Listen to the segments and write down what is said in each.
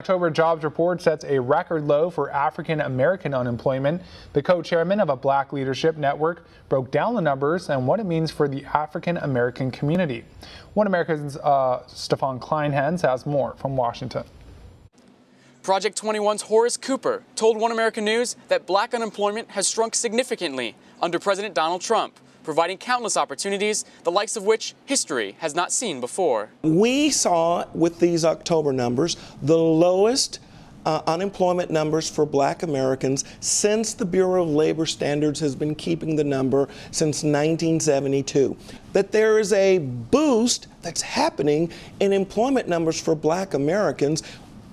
October jobs report sets a record low for African American unemployment. The co-chairman of a Black Leadership Network broke down the numbers and what it means for the African American community. One American's Stefan Kleinhans has more from Washington. Project 21's Horace Cooper told One American News that black unemployment has shrunk significantly under President Donald Trump, providing countless opportunities, the likes of which history has not seen before. We saw with these October numbers the lowest unemployment numbers for black Americans since the Bureau of Labor Standards has been keeping the number since 1972. That there is a boost that's happening in employment numbers for black Americans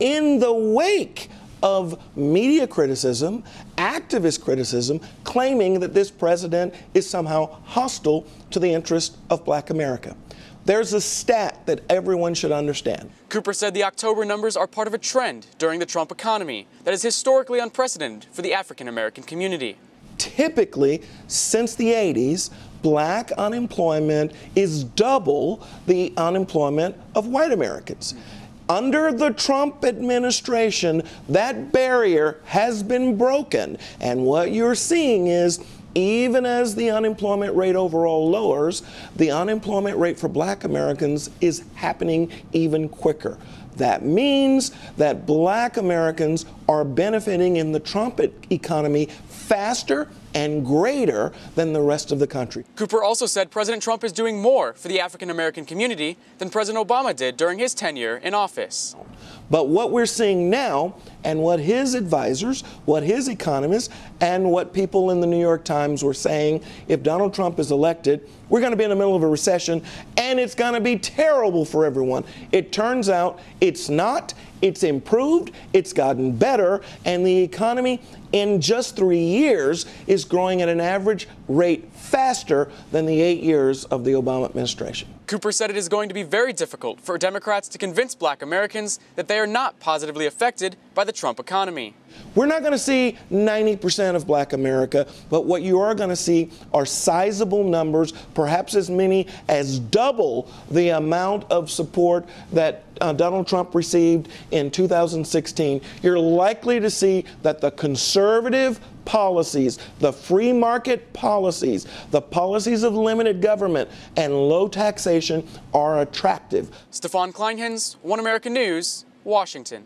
in the wake of media criticism, activist criticism, claiming that this president is somehow hostile to the interest of black America. There's a stat that everyone should understand. Cooper said the October numbers are part of a trend during the Trump economy that is historically unprecedented for the African American community. Typically, since the 80s, black unemployment is double the unemployment of white Americans. Under the Trump administration, that barrier has been broken. And what you're seeing is, even as the unemployment rate overall lowers, the unemployment rate for black Americans is happening even quicker. That means that black Americans are benefiting in the Trump economy faster and greater than the rest of the country. Cooper also said President Trump is doing more for the African American community than President Obama did during his tenure in office. But what we're seeing now, and what his advisors, what his economists, and what people in the New York Times were saying, if Donald Trump is elected, we're going to be in the middle of a recession, and it's going to be terrible for everyone. It turns out it's not. It's improved, it's gotten better, and the economy in just 3 years is growing at an average rate faster than the 8 years of the Obama administration. Cooper said it is going to be very difficult for Democrats to convince black Americans that they are not positively affected by the Trump economy. We're not going to see 90% of black America, but what you are going to see are sizable numbers, perhaps as many as double the amount of support that Donald Trump received in 2016. You're likely to see that the conservative policies, the free market policies, the policies of limited government and low taxation are attractive. Stefan Kleinhans, One American News, Washington.